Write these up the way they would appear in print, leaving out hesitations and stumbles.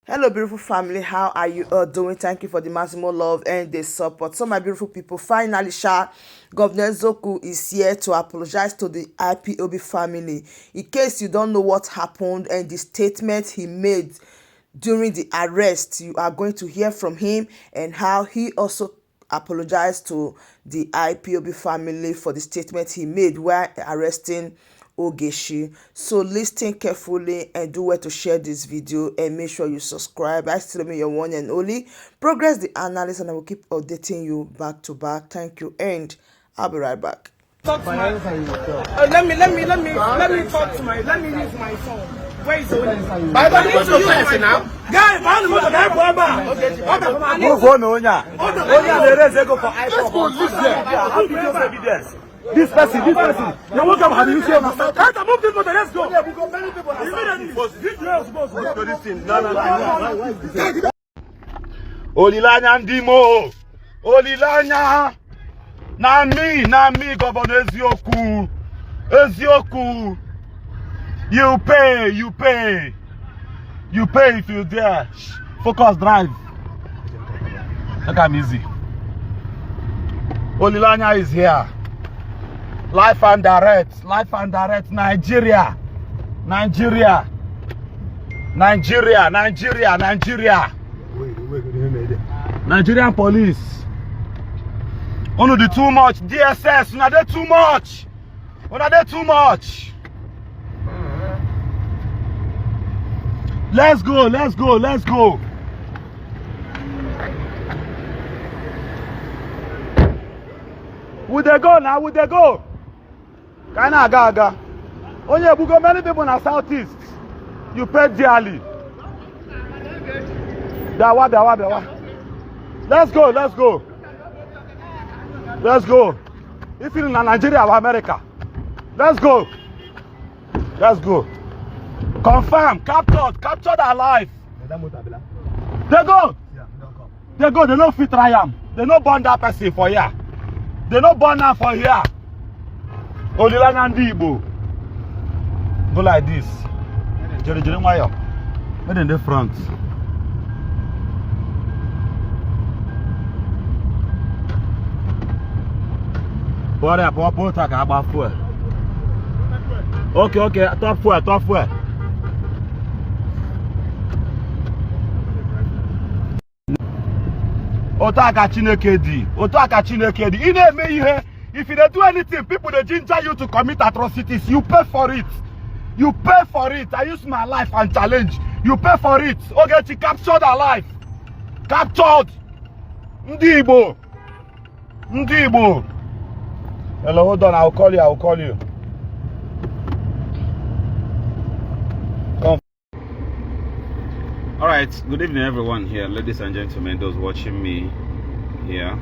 Hello beautiful family, how are you all doing? Thank you for the maximum love and the support. So my beautiful people, finally Governor EZIOKWU is here to apologize to the Ipob family. In case you don't know what happened and the statement he made during the arrest, you are going to hear from him and how he also apologized to the Ipob family for the statement he made while arresting Ogechi. So listen carefully and do well to share this video and make sure you subscribe. I still mean your one and only Progress the Analyst, and I will keep updating you back to back. Thank you, and I'll be right back. Let me talk to my. Let me use my phone. Where is the winner? By the way, to use now. Guy, I want to go back. Move on, Onya. Onya, there is a go for Ipob. Evidence. This person. Now what have you seen? Can't move people. Let's go. No. Olilanya ndimo. Olilanya. Na me, Governor EZIOKWU. EZIOKWU. You pay if you dare. Focus, drive. Look, I'm easy. Olilanya is here. Life and direct, Nigeria. Nigerian police. Ono do too much. DSS, una dey too much. Let's go. Would they go now? Kana aga. Onye bugo many people in the southeast. You pay dearly. Dawa. Let's go. If you're in Nigeria or America. Let's go. Confirm, captured alive. They go. They don't fit try am. They no burn that person for here. They no burn am for here. Olilanya ndị Igbo. Go like this. Jere nwayọ. Made in the front. What up? What about fuel? Okay. Top fuel. Otaka Chineke di. You na-eme ihe. If you don't do anything, people they ginger you to commit atrocities. You pay for it. I use my life and challenge. You pay for it. Ogechi captured alive. Captured. Ndị Igbo. Hello, hold on. I'll call you. Come. All right. Good evening, everyone here, ladies and gentlemen, those watching me here.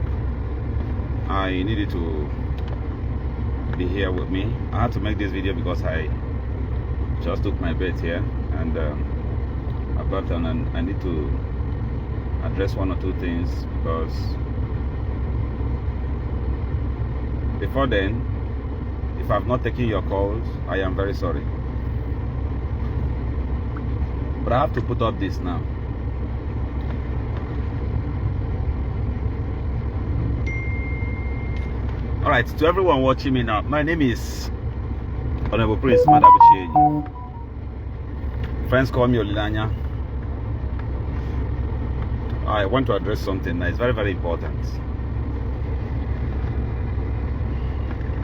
I needed to be here with me. I had to make this video because I just took my bed here, and I've got on, and I need to address one or two things, because before then, if I've not taken your calls, I am very sorry, but I have to put up this now. All right, to everyone watching me now, my name is Honorable Prince Madabuchi. Friends call me Olilanya. I want to address something that is very, very important.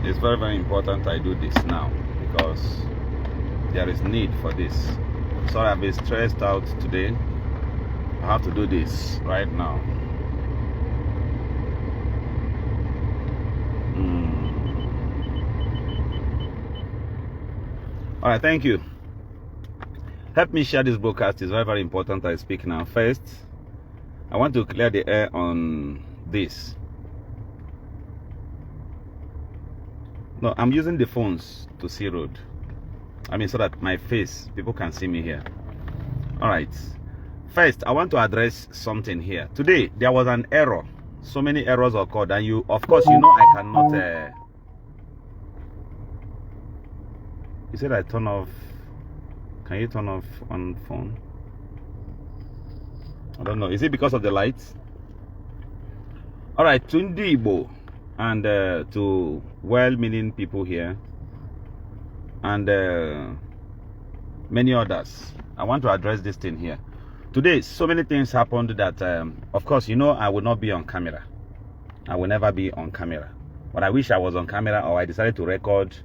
It's very, very important I do this now, because there is need for this. Sorry, I've been stressed out today. I have to do this right now. All right, thank you. Help me share this broadcast. It's very, very important I speak now. First, I want to clear the air on this. No, I'm using the phones to see road. I mean, so that my face, people can see me here. All right. First, I want to address something here. Today, there was an error. So many errors occurred, and you, of course, you know I cannot... You said I turn off. Can you turn off on phone? I don't know. Is it because of the lights? All right, to Igbo and to well-meaning people here and many others, I want to address this thing here. Today, so many things happened that, of course, you know, I will not be on camera. I will never be on camera. But I wish I was on camera, or I decided to record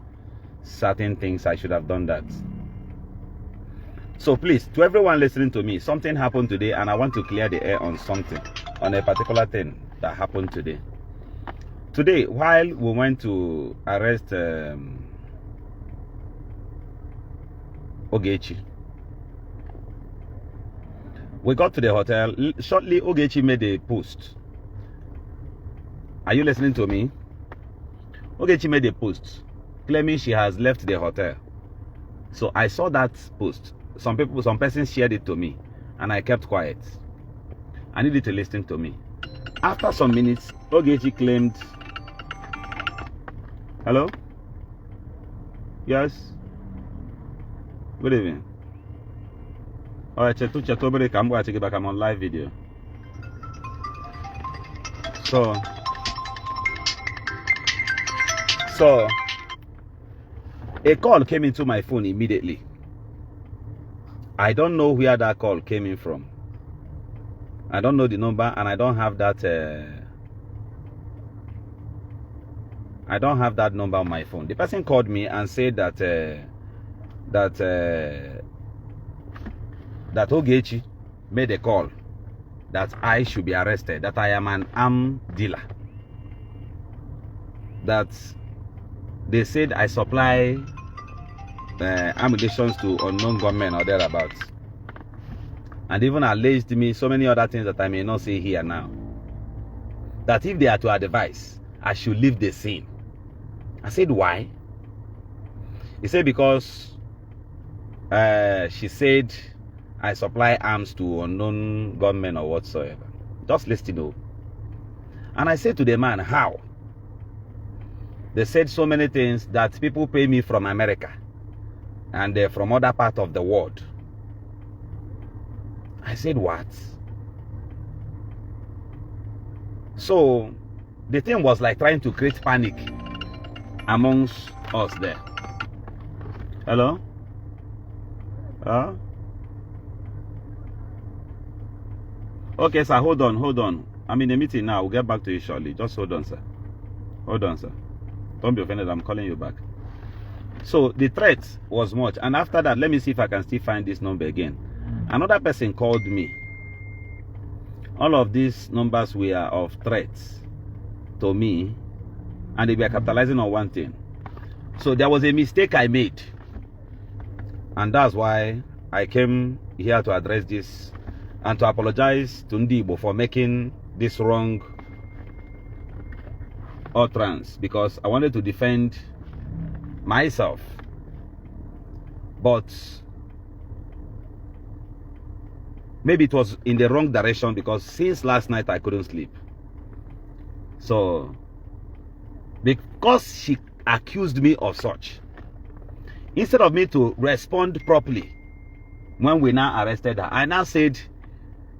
certain things. I should have done that. So please, to everyone listening to me, something happened today and I want to clear the air on something, on a particular thing that happened today. Today, while we went to arrest Ogechi, we got to the hotel. Shortly, Ogechi made a post. Are you listening to me? Ogechi made a post claiming she has left the hotel. So I saw that post. Some persons shared it to me, and I kept quiet. I needed to listen to me. After some minutes, Ogechi claimed, hello? Yes? Good evening. Alright, I'm on live video. So a call came into my phone immediately. I don't know where that call came in from. I don't know the number, and I don't have that number on my phone. The person called me and said that that Ogechi made a call that I should be arrested, that I am an arm dealer, that they said I supply ammunition to unknown gunmen or thereabouts, and even alleged me so many other things that I may not say here now. That if they are to advise, I should leave the scene. I said, why? He said, because she said I supply arms to unknown gunmen or whatsoever. Just listen to. And I said to the man, how? They said so many things that people pay me from America and from other parts of the world. I said, what? So the thing was like trying to create panic amongst us there. Hello? Huh? Okay, sir, hold on. I'm in a meeting now. We'll get back to you shortly. Just hold on, sir. Hold on, sir. Don't be offended. I'm calling you back. So the threat was much. And after that, let me see if I can still find this number again. Another person called me. All of these numbers were of threats to me, and they were capitalizing on one thing. So there was a mistake I made, and that's why I came here to address this and to apologize to Ndibo for making this wrong utterance, because I wanted to defend myself. But maybe it was in the wrong direction, because since last night I couldn't sleep. So because she accused me of such, instead of me to respond properly when we now arrested her, I now said,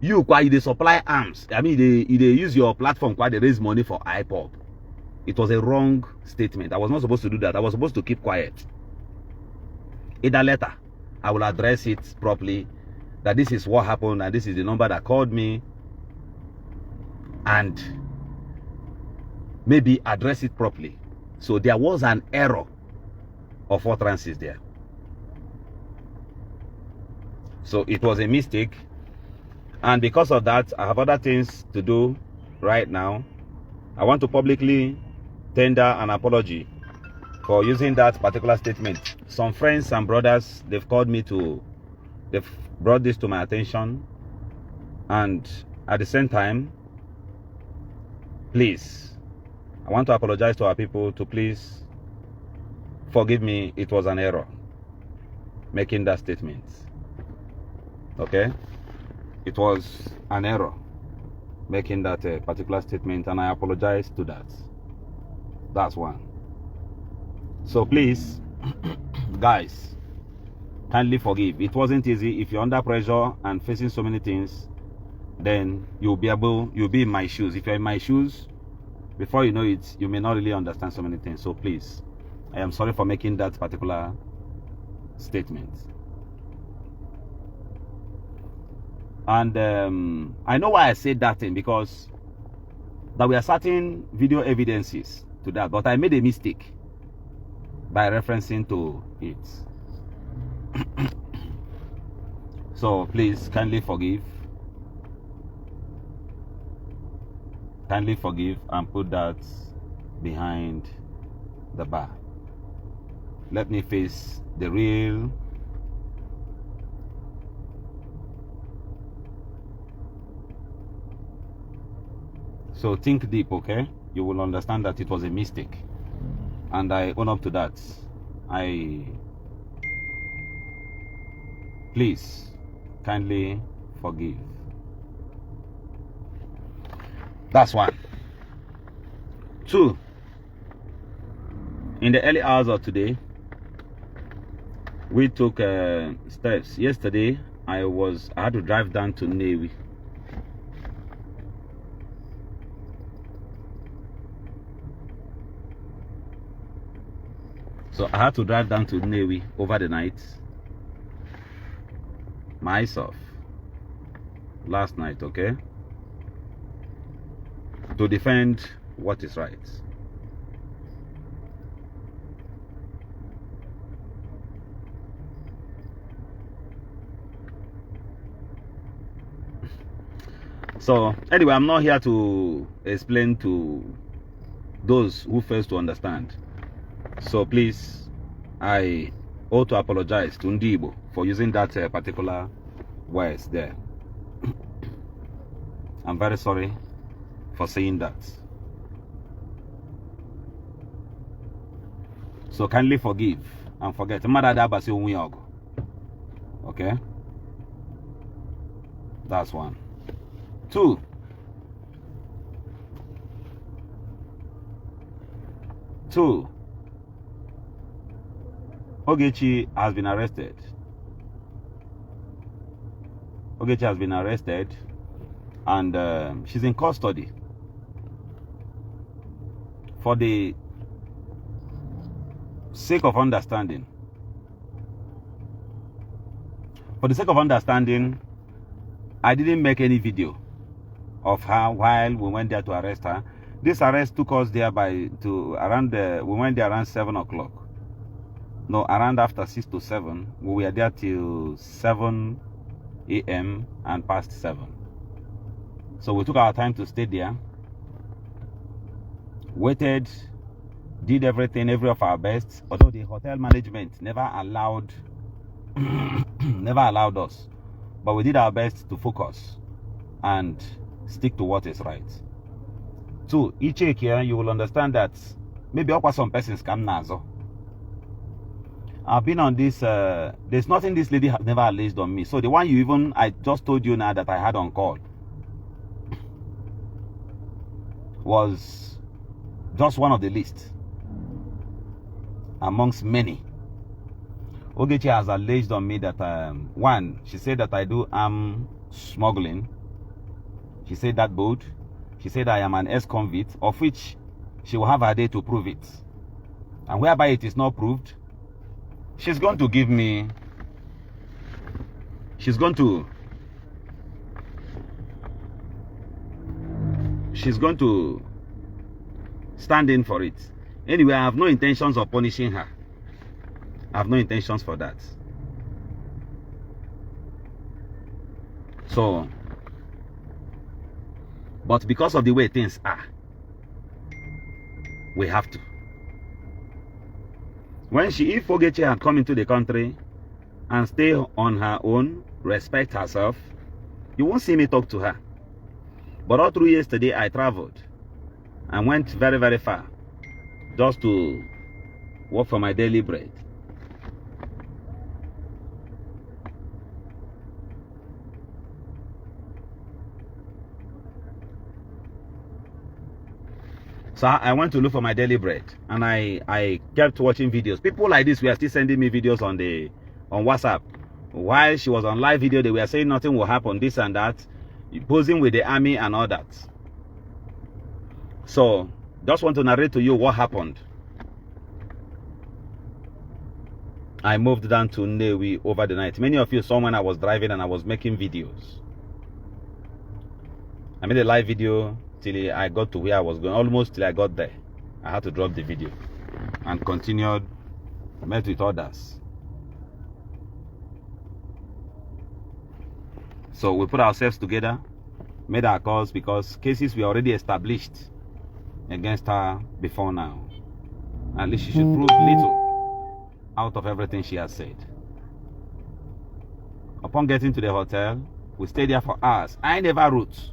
you they supply arms. I mean, they use your platform they raise money for Ipob. It was a wrong statement. I was not supposed to do that. I was supposed to keep quiet. Either later, I will address it properly, that this is what happened and this is the number that called me, and maybe address it properly. So there was an error of utterances there. So it was a mistake. And because of that, I have other things to do right now. I want to publicly tender an apology for using that particular statement. Some friends and brothers, they've called me they've brought this to my attention. And at the same time, please, I want to apologize to our people to please forgive me. It was an error making that statement. Okay? It was an error making that particular statement, and I apologize to that. That's one. So please, guys, kindly forgive. It wasn't easy. If you're under pressure and facing so many things, then you'll be in my shoes. If you're in my shoes, before you know it, you may not really understand so many things. So please, I am sorry for making that particular statement. And I know why I said that thing, because there were certain video evidences to that, but I made a mistake by referencing to it. So please kindly forgive. Kindly forgive and put that behind the bar. Let me face the real so think deep, okay? You will understand that it was a mistake, and I own up to that. Please kindly forgive. That's one. Two, in the early hours of today, we took steps. Yesterday, I had to drive down to Nnewi. So I had to drive down to Nnewi over the night myself last night, okay, to defend what is right. So anyway, I'm not here to explain to those who fail to understand. So please, I ought to apologize to Ndibo for using that particular words there. I'm very sorry for saying that. So kindly forgive and forget. Okay? That's one. Two. Ogechi has been arrested. Ogechi has been arrested, and she's in custody for the sake of understanding. For the sake of understanding, I didn't make any video of her while we went there to arrest her. This arrest took us there we went there around 7 o'clock. No, around after 6 to 7. We were there till 7 a.m. and past 7. So we took our time to stay there, waited, did every of our best, although the hotel management never allowed us. But we did our best to focus and stick to what is right. So each here, you will understand that maybe some persons come nazo. I've been on this, there's nothing this lady has never alleged on me. So the one I just told you now that I had on call was just one of the list amongst many. Ogechi has alleged on me that, one, she said that I do arm smuggling. She said that bold. She said I am an ex-convict, of which she will have her day to prove it. And whereby it is not proved, she's going to give me, she's going to stand in for it. Anyway, I have no intentions of punishing her. I have no intentions for that. So, but because of the way things are, we have to. If Ogechi had come into the country and stay on her own, respect herself, you won't see me talk to her. But all through yesterday, I traveled and went very, very far just to work for my daily bread. So I went to look for my daily bread, and I kept watching videos. People like this were still sending me videos on WhatsApp. While she was on live video, they were saying nothing will happen, this and that. posing with the army and all that. So, just want to narrate to you what happened. I moved down to Nnewi over the night. Many of you saw when I was driving and I was making videos. I made a live video till I got to where I was going, almost till I got there. I had to drop the video and continued, met with others. So we put ourselves together, made our calls because cases were already established against her before now. At least she should prove little out of everything she has said. Upon getting to the hotel, we stayed there for hours. I never wrote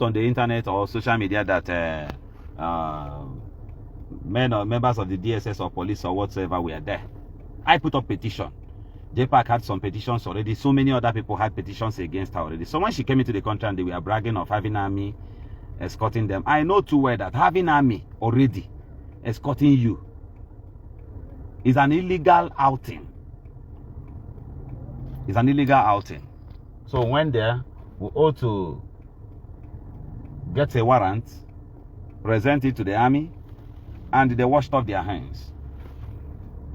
on the internet or social media that men or members of the DSS or police or whatsoever were there. I put up petition. JPAC had some petitions already. So many other people had petitions against her already. So when she came into the country and they were bragging of having army escorting them, I know too well that having army already escorting you is an illegal outing. It's an illegal outing. So when there, we ought to get a warrant, present it to the army, and they washed off their hands.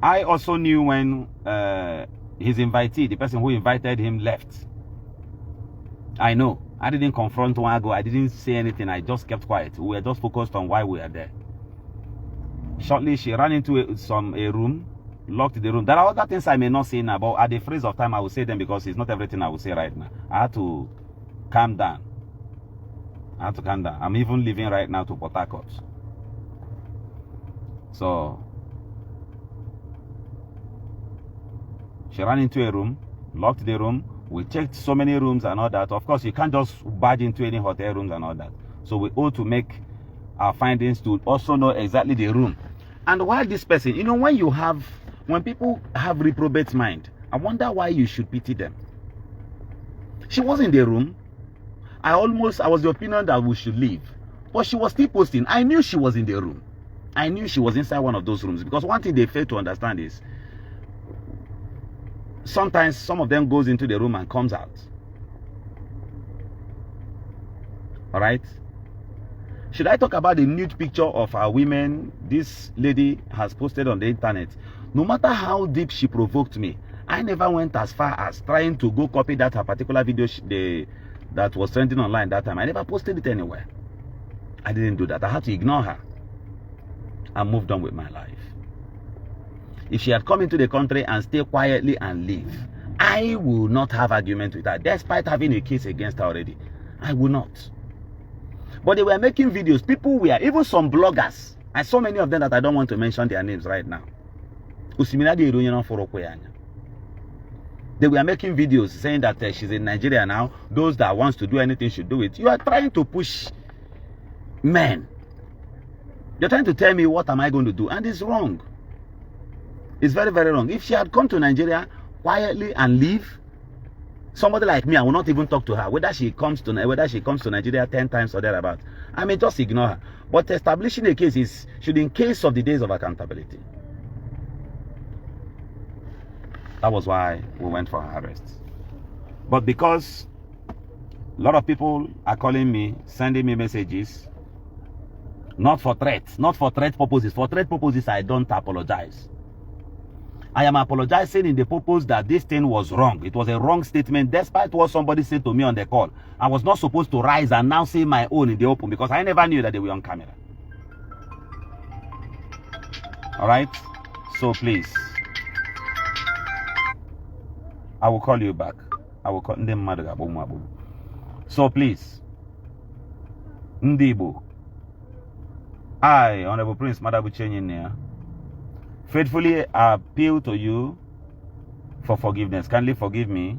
I also knew when his invitee, the person who invited him, left. I know. I didn't confront one ago. I didn't say anything. I just kept quiet. We were just focused on why we were there. Shortly, she ran into a room, locked the room. There are other things I may not say now, but at the phrase of time, I will say them because it's not everything I will say right now. I had to calm down. I'm even leaving right now to Port Harcourt. So, she ran into a room, locked the room. We checked so many rooms and all that. Of course, you can't just barge into any hotel rooms and all that. So we ought to make our findings to also know exactly the room. And why this person, you know, when people have reprobate mind, I wonder why you should pity them. She was in the room. I was the opinion that we should leave. But she was still posting. I knew she was in the room. I knew she was inside one of those rooms. Because one thing they fail to understand is, sometimes some of them goes into the room and comes out. Alright? Should I talk about the nude picture of our women this lady has posted on the internet? No matter how deep she provoked me, I never went as far as trying to go copy that her particular video that was trending online that time. I never posted it anywhere. I didn't do that. I had to ignore her and moved on with my life. If she had come into the country and stay quietly and leave, I will not have argument with her, despite having a case against her already. I will not. But they were making videos. People were, even some bloggers. I saw many of them that I don't want to mention their names right now. They were making videos saying that she's in Nigeria now. Those that wants to do anything should do it. You are trying to push men. You're trying to tell me what am I going to do, and it's wrong. It's very, very wrong. If she had come to Nigeria quietly and leave, somebody like me, I will not even talk to her. Whether she comes to Nigeria 10 times or thereabout, I may just ignore her. But establishing a case should in case of the days of accountability. That was why we went for her arrest. But because a lot of people are calling me, sending me messages, not for threat purposes. For threat purposes, I don't apologize. I am apologizing in the purpose that this thing was wrong. It was a wrong statement, despite what somebody said to me on the call. I was not supposed to rise and now say my own in the open because I never knew that they were on camera. Alright? So please, I will call you back. I will call them. So please, Ndibo, I, Honorable Prince Madabuchenyi, faithfully appeal to you for forgiveness. Kindly forgive me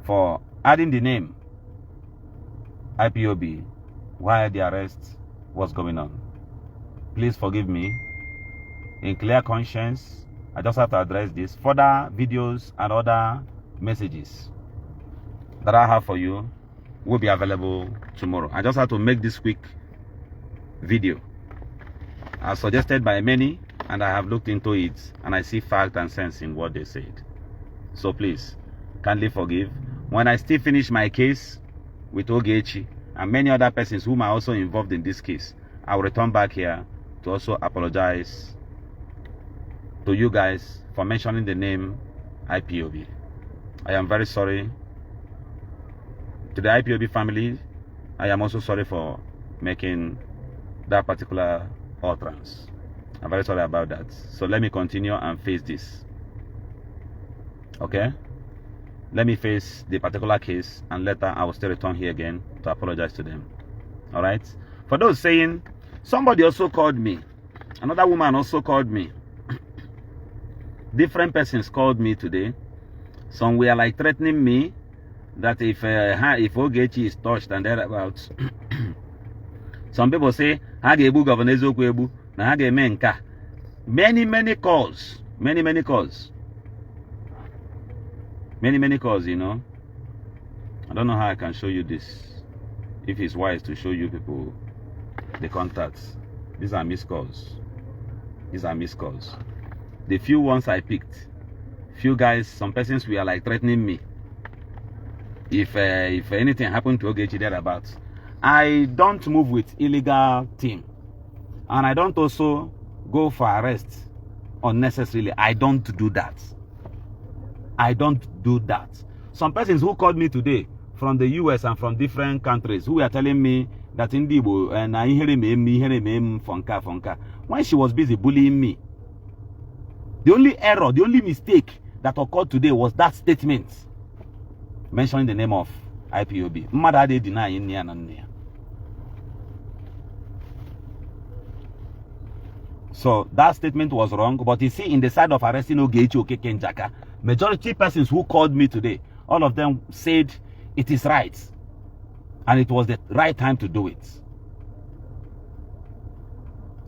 for adding the name IPOB while the arrest was going on. Please forgive me. In clear conscience, I just have to address this. Further videos and other messages that I have for you will be available tomorrow. I just have to make this quick video as suggested by many, and I have looked into it and I see fact and sense in what they said. So please, kindly forgive. when I still finish my case with Ogechi and many other persons whom are also involved in this case, I will return back here to also apologize to you guys for mentioning the name Ipob. I am very sorry. To the Ipob family, I am also sorry for making that particular utterance. I'm very sorry about that. So let me continue and face this. Okay? Let me face the particular case, and later I will still return here again to apologize to them. Alright? For those saying, somebody also called me. Another woman also called me. Different persons called me today. Some were like threatening me that if Ogechi is touched and thereabouts. Some people say, Governor EZIOKWU As. Many calls. Many calls, you know. I don't know how I can show you this. If it's wise to show you people the contacts. These are missed calls. The few ones I picked, few guys, some persons were like threatening me. If anything happened to Ogechi thereabouts. I don't move with illegal team. And I don't also go for arrest unnecessarily. I don't do that. Some persons who called me today from the US and from different countries who were telling me that in Dibo and I hear him funka. When she was busy bullying me, the only error, the only mistake that occurred today was that statement mentioning the name of Ipob. Mother they deny in near. So that statement was wrong. But you see, in the side of arresting Ogechi, Okeke, and Jaka, majority persons who called me today, all of them said it is right. And it was the right time to do it.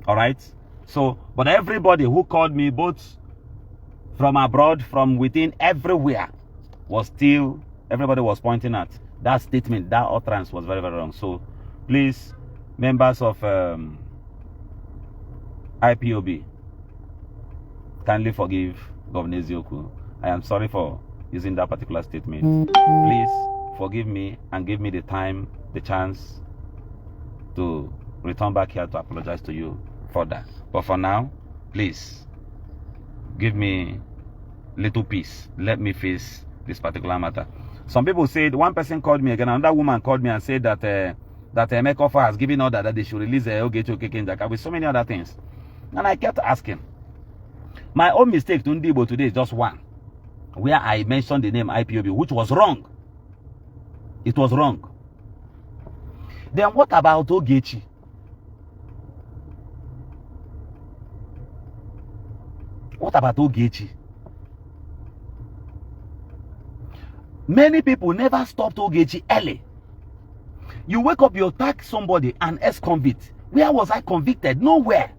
Alright? So, but everybody who called me, both from abroad, from within, everywhere, was still, everybody was pointing at that statement, that utterance was very wrong. So, please, members of Ipob, kindly forgive Governor EZIOKWU. I am sorry for using that particular statement. Please forgive me and give me the time, the chance to return back here to apologize to you for that. But for now, please give me little peace. Let me face this particular matter. Some people said, one person called me again, another woman called me and said that that Mekofa has given order that they should release Ogechi, Okeke, and Jaka with so many other things. And I kept asking. My own mistake to Ndibo today is just one, where I mentioned the name Ipob, which was wrong. It was wrong. Then what about Ogechi? What about Ogechi? Many people never stopped Ogechi early. You wake up, you attack somebody, an ex-convict. Where was I convicted? Nowhere.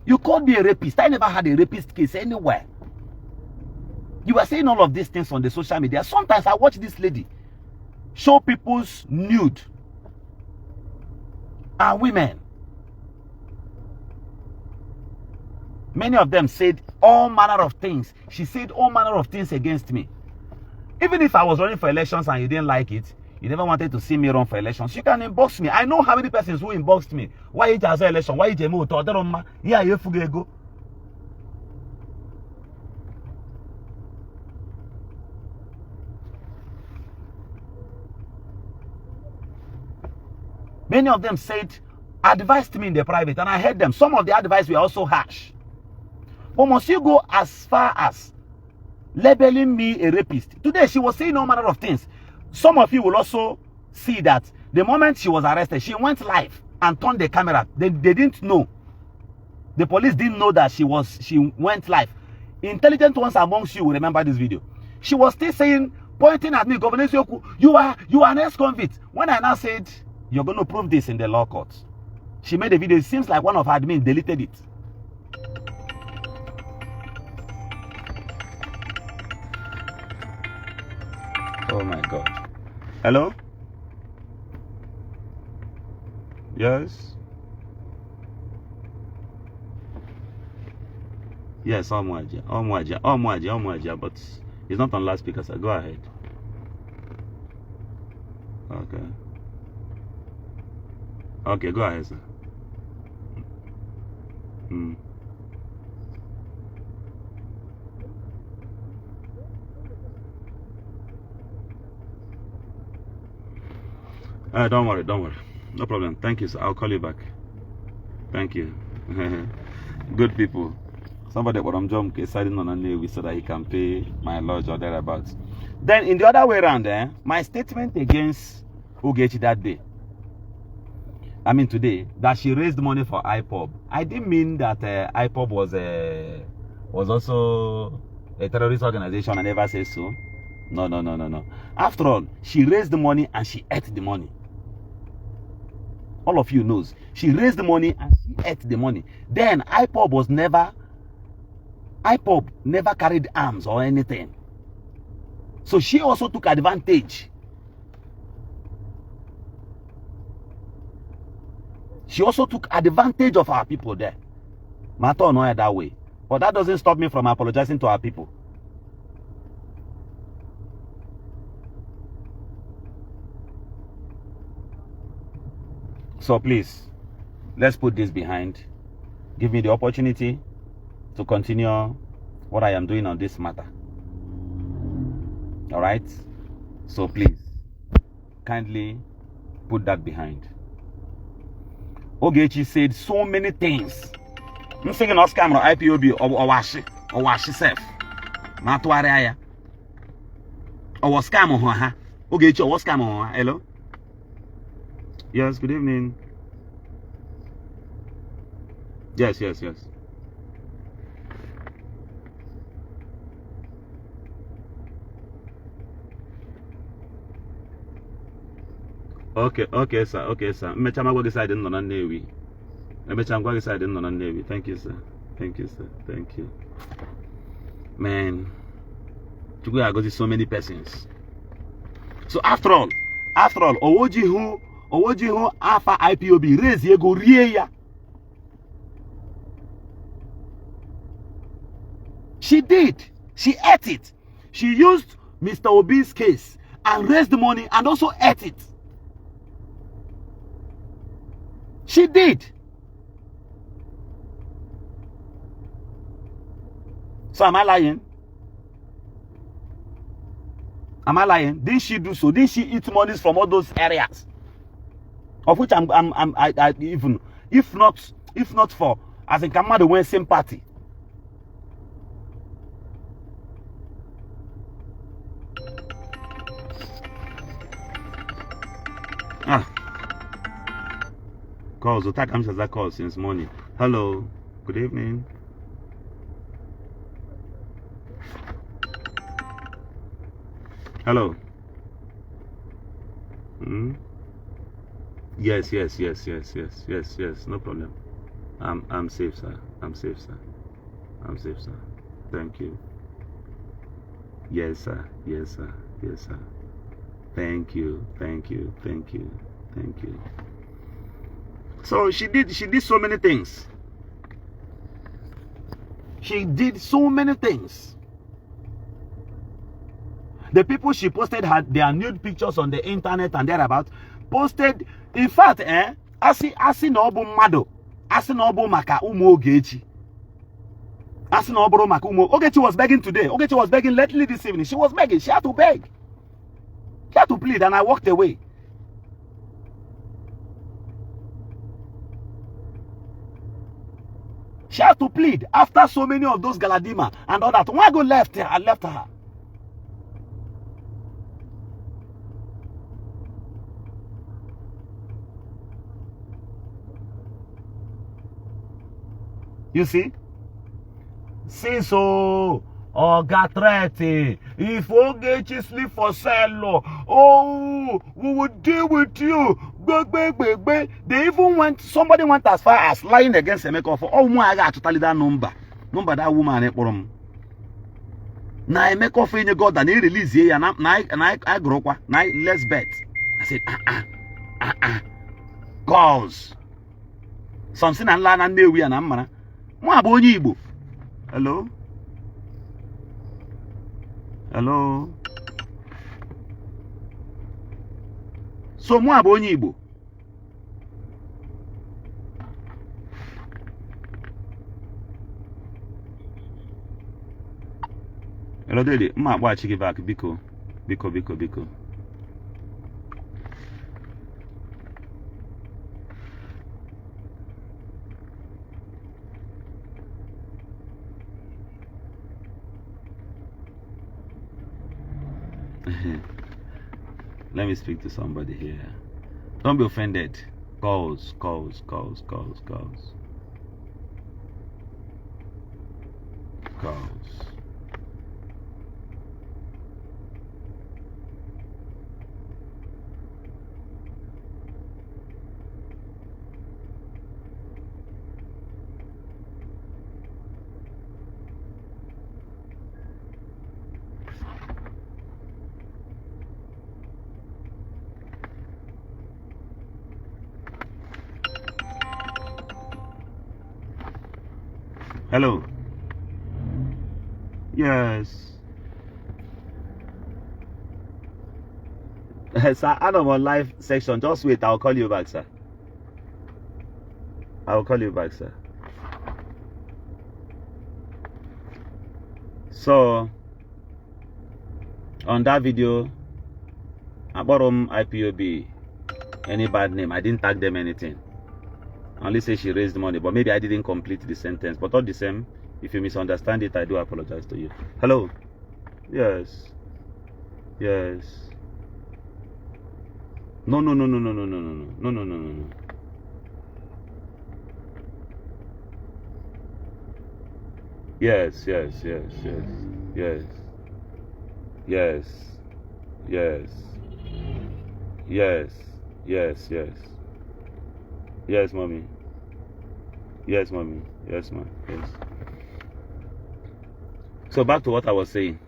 You called me a rapist. I never had a rapist case anywhere. You were saying all of these things on the social media. Sometimes I watch this lady show people's nude and women. Many of them said all manner of things. She said all manner of things against me. Even if I was running for elections and you didn't like it, you never wanted to see me run for elections, you can inbox me. I know how many persons who inboxed me. Why it has an election? Why it mo to yeah, you go. Many of them said, advised me in the private, and I heard them. Some of the advice were also harsh. But must you go as far as labeling me a rapist? Today she was saying all manner of things. Some of you will also see that the moment she was arrested, she went live and turned the camera. They didn't know. The police didn't know that she went live. Intelligent ones amongst you will remember this video. She was still saying, pointing at me, Governor EZIOKWU, you are an ex-convict. When I now said, you're going to prove this in the law court, she made a video. It seems like one of her admins deleted it. Oh my God. Hello? Yes? Yes, Omwaja, but it's not on loudspeaker, so go ahead. Okay. Okay, go ahead, sir. Don't worry. No problem. Thank you, sir. I'll call you back. Thank you. Good people. Somebody but I'm jump deciding on a name so that he can pay my lodge or thereabouts. Then in the other way around, my statement against Ogechi that day, I mean today, that she raised money for Ipob. I didn't mean that Ipob was also a terrorist organization. I never said so. No. After all, she raised the money and she ate the money. All of you knows. She raised the money and she ate the money. Then Ipob never carried arms or anything. So she also took advantage. She also took advantage of our people there. Matter no that way. But that doesn't stop me from apologizing to our people. So please, let's put this behind. Give me the opportunity to continue what I am doing on this matter. All right? So please, kindly put that behind. Ogechi said so many things. I'm saying on camera, IPOB or wash self. Not to area. Or was scam on her. Ogechi or was scam on her. Hello? Yes, good evening. Yes. Okay, sir. Mechama go decide no na Nnewi. Mechama go decide no na Nnewi. Thank you, sir. Thank you. Man, to go got so many persons. So after all, Owoji who alpha IPOB raise ye go rie. She did. She ate it. She used Mr. Obi's case and raised the money and also ate it. She did. So am I lying? Didn't she do so? Didn't she eat monies from all those areas? Of which I even if not for as in Kamada went sympathy. Calls, attack has that call since morning. Hello, good evening. Hello. Yes. No problem. I'm safe, sir. Thank you. Yes, sir. Thank you. So she did so many things. The people she posted had their nude pictures on the internet and thereabout. Posted, in fact, asi no obu mado, asi no obu maka umu Ogechi. Asi no obu maka umu. Ogechi was begging today. Ogechi was begging lately this evening. She was begging. She had to beg. She had to plead, and I walked away. She had to plead after so many of those Galadima and all that. When I go left her, I left her. You see? See so got threaty. If Ogechi sleep for cell, oh, we will deal with you. They even somebody went as far as lying against Emeka for I got to tell you that number that woman now Emeka for any God and he release here and I grow now let's bet. I said calls something and land and they we and I'm hello. So mụ abụ onye Igbo. Elodede, mma akpọghachi gị back biko. Biko. Let me speak to somebody here. Don't be offended. Calls. Hello. Yes. Sir, I'm on live section. Just wait. I'll call you back, sir. I'll call you back, sir. So, on that video, I bought IPOB. Any bad name? I didn't tag them anything. I only say she raised money, but maybe I didn't complete the sentence. But all the same, if you misunderstand it, I do apologize to you. Hello? Yes. No. Yes. Yes, mommy. Yes, ma'am. Yes. So back to what I was saying.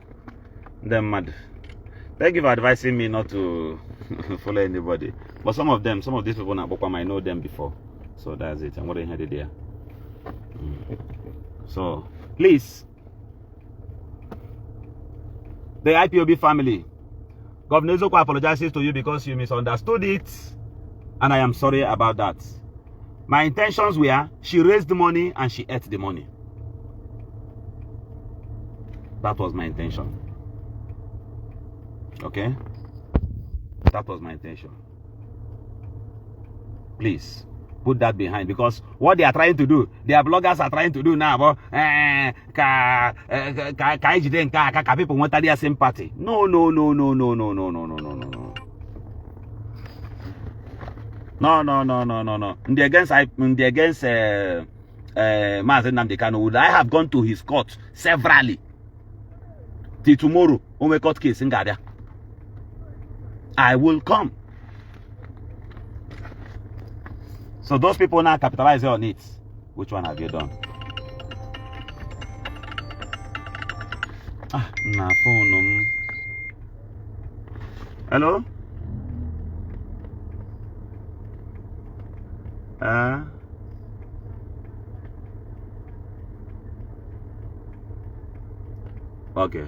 Them mad. Thank you for advising me not to follow anybody. But some of these people now, I know them before. So that's it. I'm going to head it there. So please, the IPOB family, Governor EZIOKWU apologizes to you because you misunderstood it, and I am sorry about that. My intentions were, she raised the money and she ate the money. That was my intention. Okay? That was my intention. Please, put that behind, because what they are trying to do, their bloggers are trying to do now, people want their sympathy. No. No. In the against Mazen Nnamdi Kanu, would I have gone to his court severally till tomorrow on a court case in Gadia? I will come. So those people now capitalize on it. Which one have you done? Nah, phone. Hello? Okay.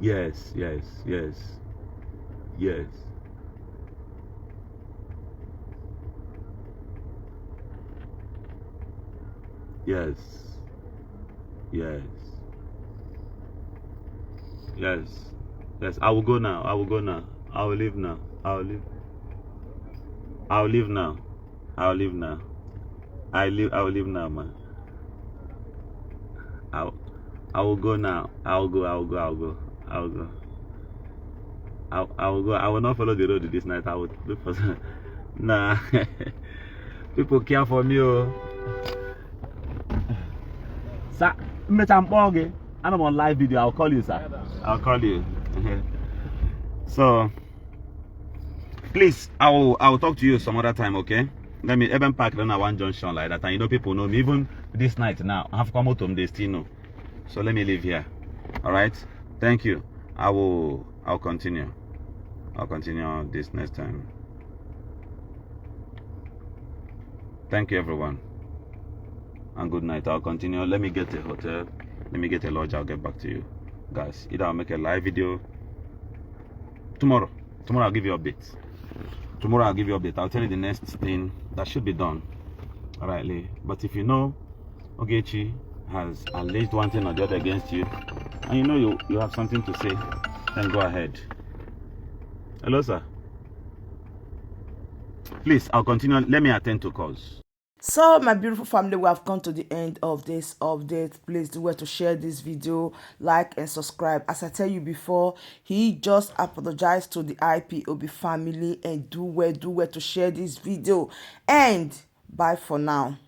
Yes. I will go now. I will leave now. I'll leave now, man. I will go now. I'll go. I will not follow the road this night. I will look for nah. People care for me. Sir, I'm on live video. I'll call you, sir. I'll call you. So please, I will talk to you some other time, okay? Let me even park on one junction like that, and you know people know me. Even this night now, I have come out they still know. So let me leave here. All right. Thank you. I'll continue. I'll continue this next time. Thank you, everyone, and good night. I'll continue. Let me get a hotel. Let me get a lodge. I'll get back to you guys. Either I'll make a live video tomorrow. Tomorrow I'll give you updates. Tomorrow I'll give you update. I'll tell you the next thing that should be done. Alright, but if you know Ogechi has alleged one thing or the other against you, and you know you have something to say, then go ahead. Hello, sir. Please, I'll continue. Let me attend to calls. So my beautiful family, we have come to the end of this update. Please do well to share this video, like and subscribe. As I tell you before, he just apologized to the IPOB family, and do well to share this video. And bye for now.